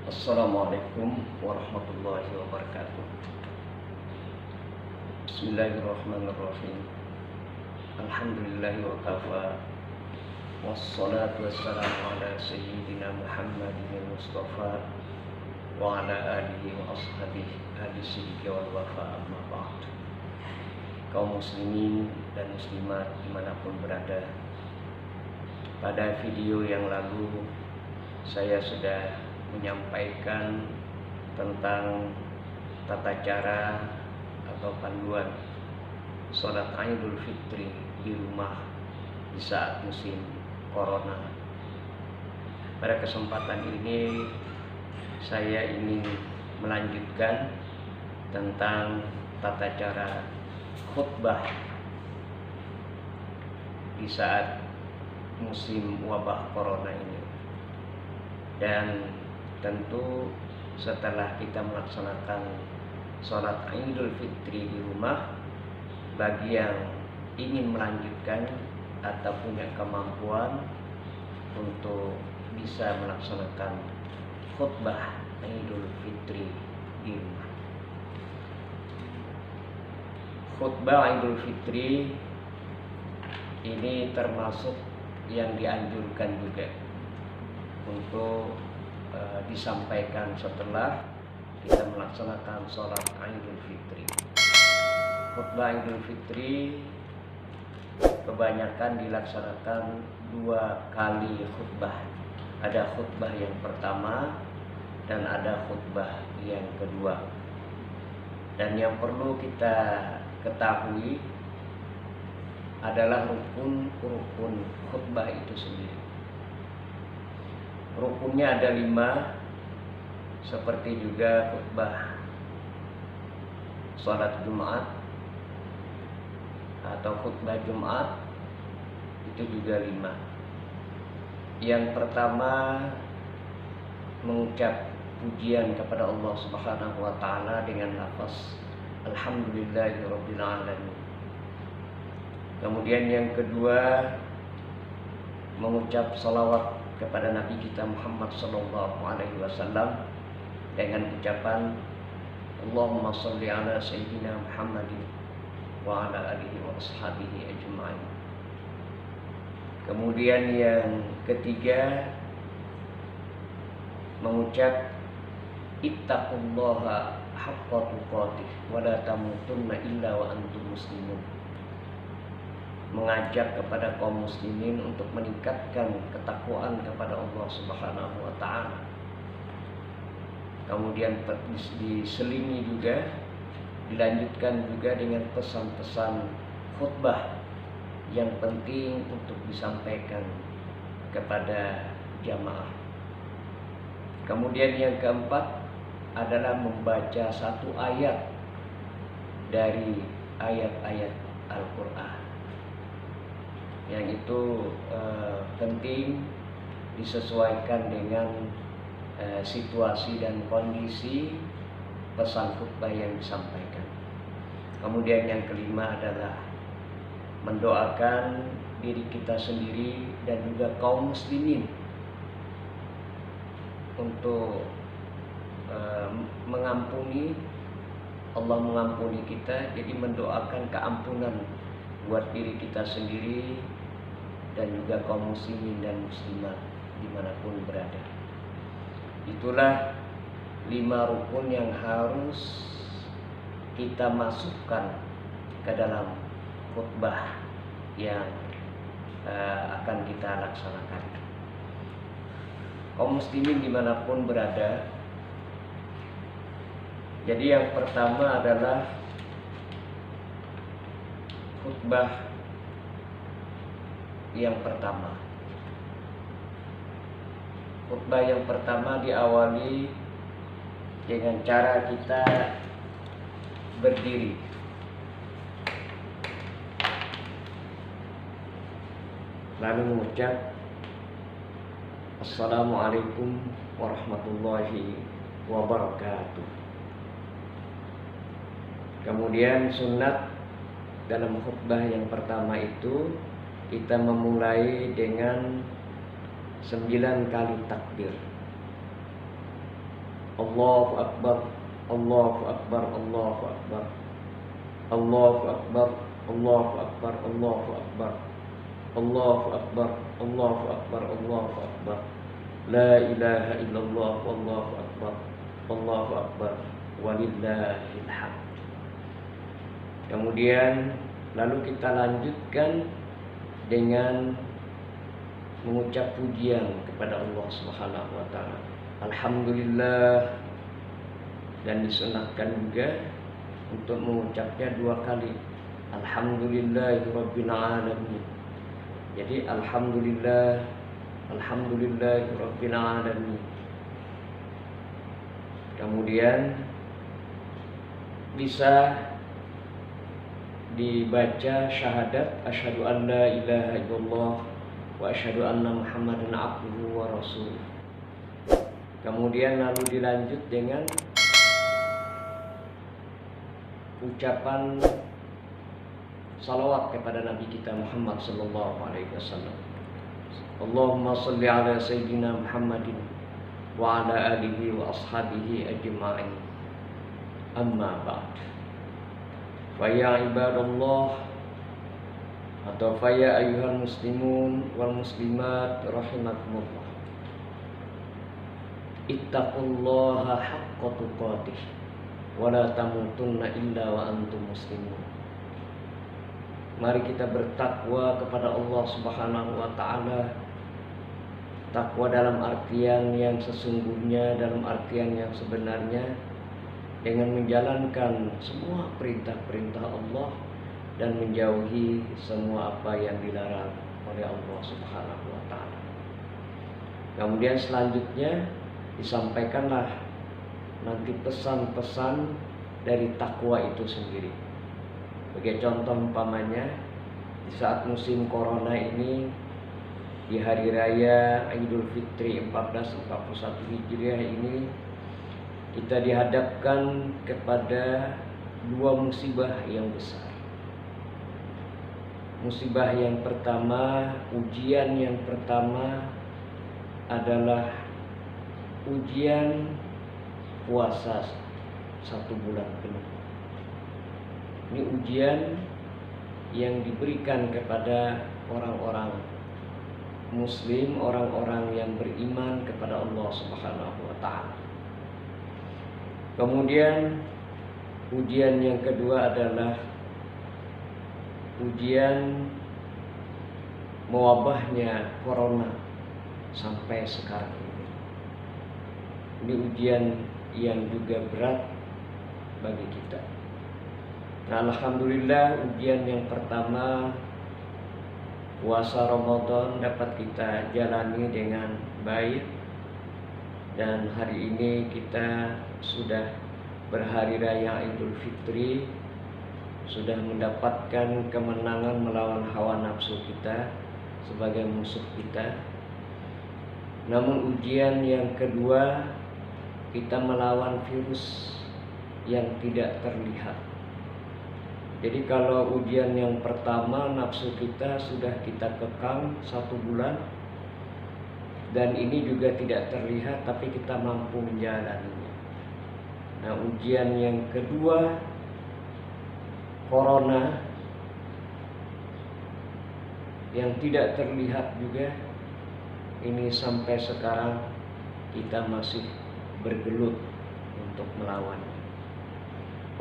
Assalamualaikum warahmatullahi wabarakatuh. Bismillahirrahmanirrahim. Alhamdulillahi wa kafa. Wassalatu wassalamu ala sayyidina Muhammadin Mustafa wa ala alihi wa ashabihi ahli sidqi wal wafa, amma ba'd. Kaum muslimin dan muslimat dimanapun berada, pada video yang lalu saya sudah menyampaikan tentang tata cara atau panduan sholat Idul Fitri di rumah di saat musim corona. Pada kesempatan ini saya ingin melanjutkan tentang tata cara khutbah di saat musim wabah corona ini. Dan tentu setelah kita melaksanakan sholat Idul Fitri di rumah, bagi yang ingin melanjutkan atau punya kemampuan untuk bisa melaksanakan khutbah Idul Fitri di rumah. Khutbah Idul Fitri ini termasuk yang dianjurkan juga untuk disampaikan setelah kita melaksanakan sholat Idul Fitri. Khutbah Idul Fitri kebanyakan dilaksanakan 2 kali khutbah. Ada khutbah yang pertama dan ada khutbah yang kedua. Dan yang perlu kita ketahui adalah rukun khutbah itu sendiri. Rukunnya ada 5, seperti juga khutbah sholat Jumat atau khutbah Jumat itu juga 5. Yang pertama, mengucap pujian kepada Allah Subhanahu wa taala dengan lafaz Alhamdulillahirabbil alamin. Kemudian yang kedua, mengucap salawat kepada Nabi kita Muhammad sallallahu alaihi wasallam dengan ucapan Allahumma sholli ala sayyidina Muhammadin wa ala alihi wa ashabihi ajma'in. Kemudian yang ketiga, mengucap ittaqullaha haqqa tuqatih wa la tamutunna illa wa antum muslimun. Mengajak kepada kaum muslimin untuk meningkatkan ketakwaan kepada Allah Subhanahu wa taala. Kemudian diselingi juga, dilanjutkan juga dengan pesan-pesan khutbah yang penting untuk disampaikan kepada jamaah. Kemudian yang keempat adalah membaca 1 ayat dari ayat-ayat Al-Quran. Yang itu penting disesuaikan dengan situasi dan kondisi pesan khutbah yang disampaikan. Kemudian yang kelima adalah mendoakan diri kita sendiri dan juga kaum muslimin untuk mengampuni, Allah mengampuni kita. Jadi mendoakan keampunan buat diri kita sendiri dan juga kaum muslimin dan muslimat dimanapun berada. Itulah 5 rukun yang harus kita masukkan ke dalam khutbah yang akan kita laksanakan. Kaum muslimin dimanapun berada, jadi yang pertama adalah khutbah yang pertama. Khutbah yang pertama diawali dengan cara kita berdiri. Lalu mengucap Assalamualaikum warahmatullahi wabarakatuh. Kemudian sunat dalam khutbah yang pertama itu kita memulai dengan 9 kali takbir. Allahu Akbar, Allahu Akbar, Allahu Akbar, Allahu Akbar, Allahu Akbar, Allahu Akbar, Allahu Akbar, Allahu Akbar, Allahu Akbar. La ilaha illallah, wallahu akbar, Allahu akbar, walillahil hamd. Kemudian lalu kita lanjutkan dengan mengucap pujian kepada Allah Subhanahu wa taala. Alhamdulillah, dan disunahkan juga untuk mengucapnya 2 kali. Alhamdulillahirabbil alamin. Jadi alhamdulillah, alhamdulillahirabbil alamin. Kemudian bisa dibaca syahadat asyhadu an la ilaha illallah wa asyhadu anna muhammadan abduhu wa rasuluh. Kemudian lalu dilanjut dengan ucapan salawat kepada Nabi kita Muhammad sallallahu alaihi wasallam. Allahumma salli ala sayyidina Muhammadin wa ala alihi wa ashabihi ajma'in. Amma ba'd. Fa ya ibadallah, atau fa ya ayyuhal muslimun wal muslimat rahimakumullah. Ittaqullaha haqqa tuqatih wa la tamutunna illa wa antum muslimun. Mari kita bertakwa kepada Allah Subhanahu wa taala. Takwa dalam artian yang sesungguhnya, dalam artian yang sebenarnya, dengan menjalankan semua perintah-perintah Allah dan menjauhi semua apa yang dilarang oleh Allah Subhanahu wa taala. Kemudian selanjutnya disampaikanlah nanti pesan-pesan dari takwa itu sendiri. Sebagai contoh umpamanya, di saat musim corona ini, di hari raya Idul Fitri 1441 Hijriah ini, kita dihadapkan kepada 2 musibah yang besar. Musibah yang pertama, ujian yang pertama adalah ujian puasa 1 bulan penuh. Ini ujian yang diberikan kepada orang-orang Muslim, orang-orang yang beriman kepada Allah Subhanahu wa taala. Kemudian ujian yang kedua adalah ujian mewabahnya corona sampai sekarang ini. Ini ujian yang juga berat bagi kita. Nah, alhamdulillah ujian yang pertama, puasa Ramadan, dapat kita jalani dengan baik. Dan hari ini kita sudah berhari raya Idul Fitri, sudah mendapatkan kemenangan melawan hawa nafsu kita sebagai musuh kita. Namun ujian yang kedua, kita melawan virus yang tidak terlihat. Jadi kalau ujian yang pertama, nafsu kita sudah kita kekang 1 bulan, dan ini juga tidak terlihat, tapi kita mampu menjalaninya. Nah, ujian yang kedua, corona, yang tidak terlihat juga, ini sampai sekarang kita masih bergelut untuk melawannya.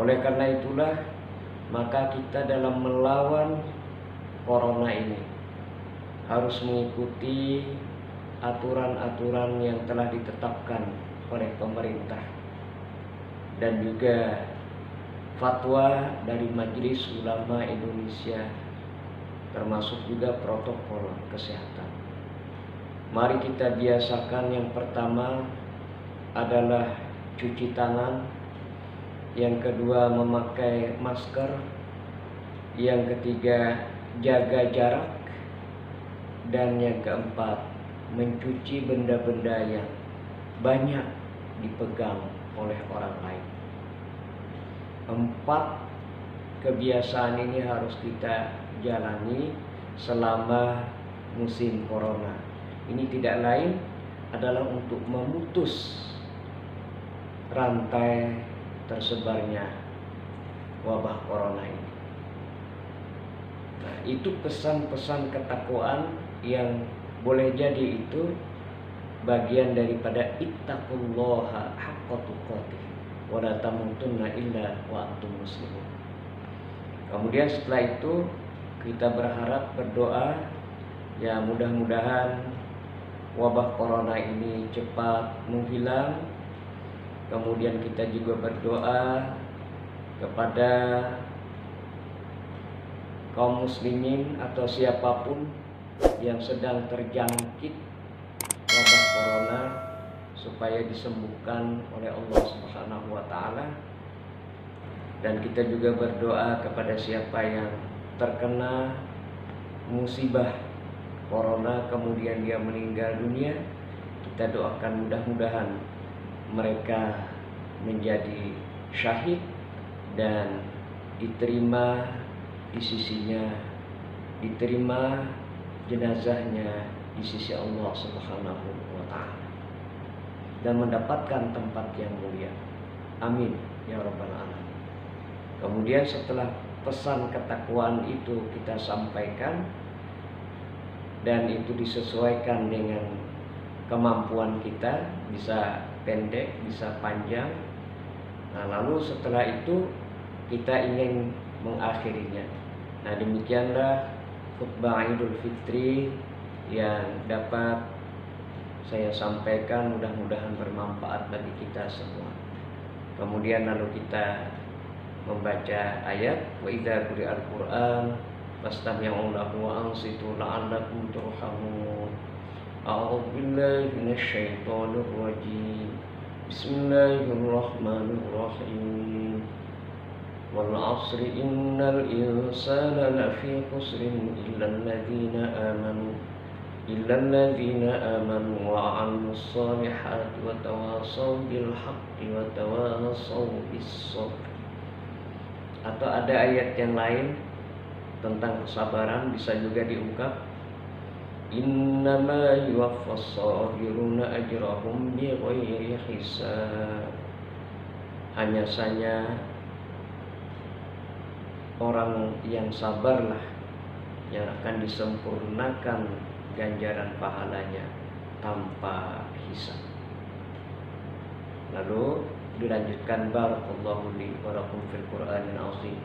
Oleh karena itulah, maka kita dalam melawan corona ini harus mengikuti aturan-aturan yang telah ditetapkan oleh pemerintah dan juga fatwa dari Majelis Ulama Indonesia, termasuk juga protokol kesehatan. Mari kita biasakan, yang pertama adalah cuci tangan, yang kedua memakai masker, yang ketiga jaga jarak, dan yang keempat mencuci benda-benda yang banyak dipegang oleh orang lain. 4 kebiasaan ini harus kita jalani selama musim corona. Ini tidak lain adalah untuk memutus rantai tersebarnya wabah corona ini. Nah, itu pesan-pesan ketakwaan yang boleh jadi itu bagian daripada ittaqullaha haqqa tuqatih wa la tamutunna illa wa antum muslimun. Kemudian setelah itu kita berharap, berdoa, ya mudah-mudahan wabah corona ini cepat menghilang. Kemudian kita juga berdoa kepada kaum muslimin atau siapapun yang sedang terjangkit wabah corona supaya disembuhkan oleh Allah Subhanahu wa taala. Dan kita juga berdoa kepada siapa yang terkena musibah corona kemudian dia meninggal dunia, kita doakan mudah-mudahan mereka menjadi syahid dan diterima di sisinya, diterima jenazahnya di sisi Allah Subhanahu wa taala dan mendapatkan tempat yang mulia. Amin ya rabbal alamin. Kemudian setelah pesan ketakwaan itu kita sampaikan dan itu disesuaikan dengan kemampuan kita, bisa pendek, bisa panjang. Nah, lalu setelah itu kita ingin mengakhirinya. Nah, demikianlah khutbah Idul Fitri yang dapat saya sampaikan, mudah-mudahan bermanfaat bagi kita semua. Kemudian lalu kita membaca ayat wa idza quri'al Qur'an fastami'u lahu wa ansitu la'allakum turhamun. A'udzu billahi minasy syaithanir rajim. Bismillahirrahmanirrahim. Wal 'asri innal insana lafi khusrin illal ladzina amanu wa 'amilus solihati wa tawasaw bil haqqi wa tawasaw bis sabr. Atau ada ayat yang lain tentang kesabaran bisa juga diungkap, innama yuwaffas sabiruna ajrahum bighairi hisab. Hanya saja orang yang sabarlah yang akan disempurnakan ganjaran pahalanya tanpa hisab. Lalu dilanjutkan, barakallahu li wa lakum fil Qur'anil azim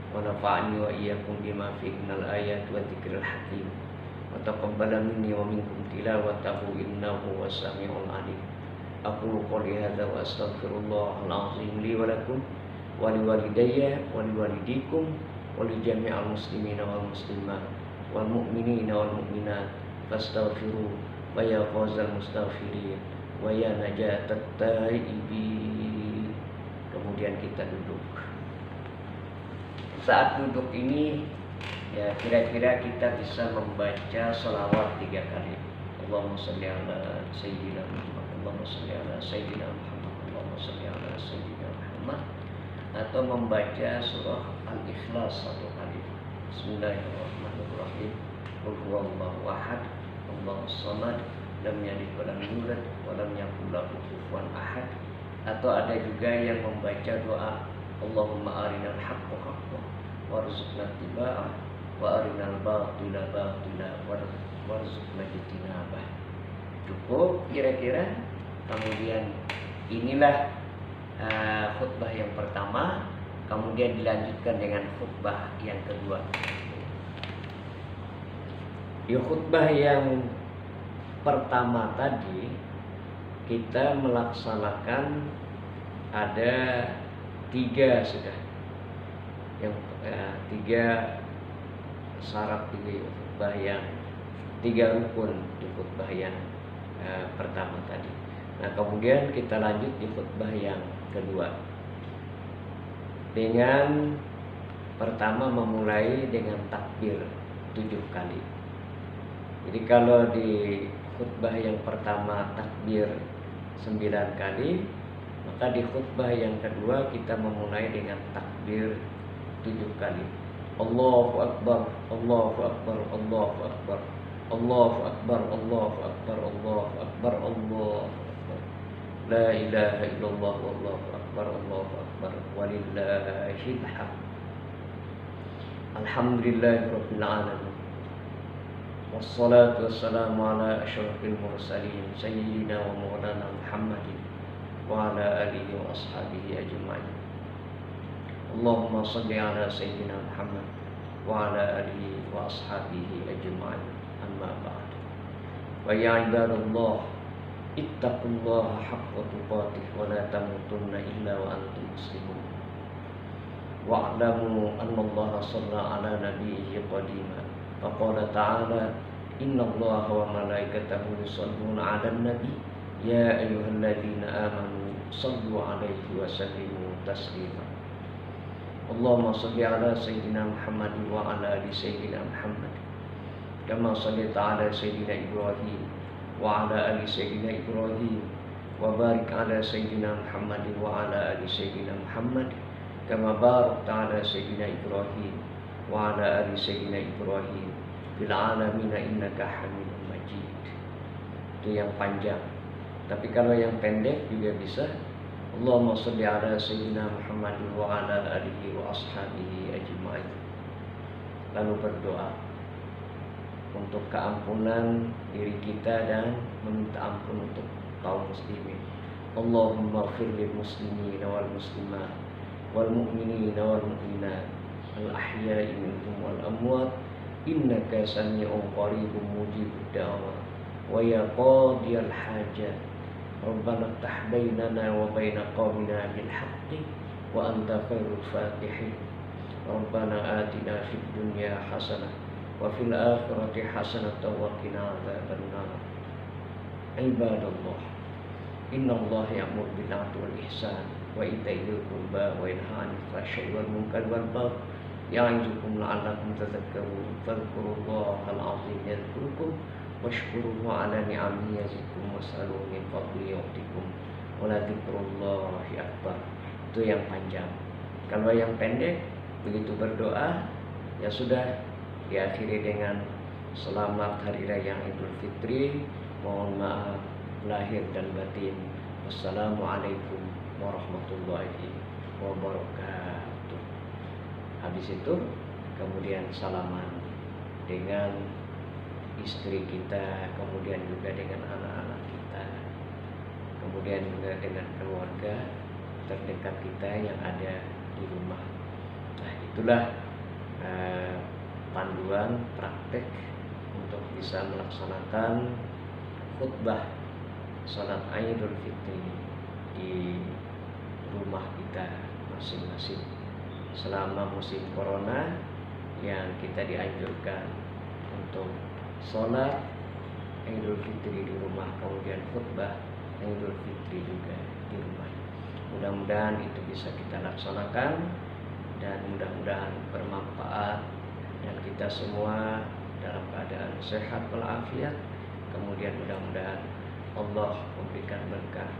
wa nafa'ani wa iyyakum bima fihi minal ayati wa dzikril hakim wa taqabbala minni wa minkum tilawatahu innahu was-sami'ul 'alim. Aqulu qouli hadza wa astaghfirullahal azim li wa lakum wa liwalidayya wa liwalidikum wa li jami'il muslimina wal muslimat wal mu'minina wal mu'minat fastaghfiru wa ya fawzal mustaghfirin wa ya najatat taibin. Kemudian kita duduk. Saat duduk ini ya kira-kira kita bisa membaca sholawat 3 kali. Allahumma sholli ala sayyidina Muhammad, Allahumma sholli ala sayyidina Muhammad, Allahumma sholli ala sayyidina Muhammad, atau membaca surah Al-Ikhlas 1 kali. Bismillahirrahmanirrahim. Qul huwallahu ahad, Allahus samad, lam yalid wa lam yulad wa lam yakul lahu kufuwan ahad. Atau ada juga yang membaca doa Allahumma arinal haqqa haqqan warzuqna ittiba'ah wa arinal batila batila warzuqna ijtinabah. Cukup kira-kira. Kemudian inilah khutbah yang pertama, kemudian dilanjutkan dengan khutbah yang kedua. Di khutbah yang pertama tadi kita melaksanakan ada 3 sudah, yang 3 syarat di khutbah yang 3 rukun di khutbah yang pertama tadi. Nah, kemudian kita lanjut di khutbah yang kedua dengan pertama memulai dengan takbir 7 kali. Jadi kalau di khutbah yang pertama takbir 9 kali, maka di khutbah yang kedua kita memulai dengan takbir 7 kali. Allahu Akbar, Allahu Akbar, Allahu Akbar, Allahu Akbar, Allahu Akbar, Allahu Akbar, Allahu Akbar. La ilaha illallah wallahu akbar, Allahu akbar, walillahil hamd. Alhamdulillahirabbil alamin. Wassalatu wassalamu ala asyrafil mursalin sayyidina wa maulana Muhammadin wa ala alihi wa ashabihi ajma'in. Allahumma shalli ala sayyidina Muhammad wa ala alihi wa ashabihi ajma'in. Amma ba'd. Wa ya ibadallah, ittaqullaha haqqa tuqatih wa la tamutunna illa wa antum muslimun. Wa'lamu anna Allah shalla ala nabiyhi qadima. Faqala ta'ala, innallaha wa malaikatahu yusholluna 'alan nabi ya ayyuhalladzina amanu shallu 'alaihi wa sallimu taslima. Allahumma shalli ala sayyidina Muhammad wa ala ali sayyidina Muhammad kama shallaita ala sayyidina Ibrahim wa ala ali sayyidina Ibrahim wa barik ala sayyidina Muhammad wa ala ali sayyidina Muhammad kama barakta ala sayyidina Ibrahim wa ala ali sayyidina Ibrahim fil alamin innaka Hamidum Majid. Itu yang panjang. Tapi kalau yang pendek juga bisa. Allahumma shalli ala sayyidina Muhammad wa ala alihi wa ashabihi ajma'in. Lalu berdoa untuk keampunan diri kita dan meminta ampun untuk kaum muslimin. Allahumma ighfir lil muslimina wal muslimat wal mu'minina wal mu'minat al ahya'i minhum wal amwat innaka sami'un qaribun mujibud da'wat wa ya qadiyal hajat. Rabbana iftah bainana wa baina qaumina bil haqqi wa anta khairul fatihin. Rabbana atina fid dunya hasanah wa fil akhirati hasanah wa qina adzabannar. Ibadallah, innallaha ya'muru bil 'adli wal ihsan wa ita'i dzil qurba wa yanha 'anil fahsya'i wal munkari wal baghi ya'izukum la'allakum tadhakkarun. Fadhkurullahal 'azim yadhkurkum washkuruhu 'ala ni'amihi yazidkum was'aluhu min fadlihi yu'tikum wa la dzikrullahi akbar. Itu yang panjang. Kalau yang pendek, begitu berdoa ya sudah, diakhiri dengan selamat hari raya Idul Fitri, mohon maaf lahir dan batin. Wassalamualaikum warahmatullahi wabarakatuh. Habis itu kemudian salaman dengan istri kita, kemudian juga dengan anak-anak kita, kemudian juga dengan keluarga terdekat kita yang ada di rumah. Nah, itulah panduan praktek untuk bisa melaksanakan khutbah salat Idul Fitri di rumah kita masing-masing selama musim corona yang kita dianjurkan untuk sholat Idul Fitri di rumah, kemudian khutbah Idul Fitri juga di rumah. Mudah-mudahan itu bisa kita laksanakan dan mudah-mudahan bermanfaat dan kita semua dalam keadaan sehat walafiat. Kemudian mudah-mudahan Allah memberikan berkah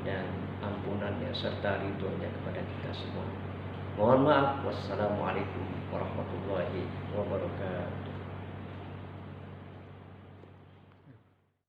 dan ampunannya serta ridhonya kepada kita semua. Mohon maaf. Wassalamualaikum warahmatullahi wabarakatuh.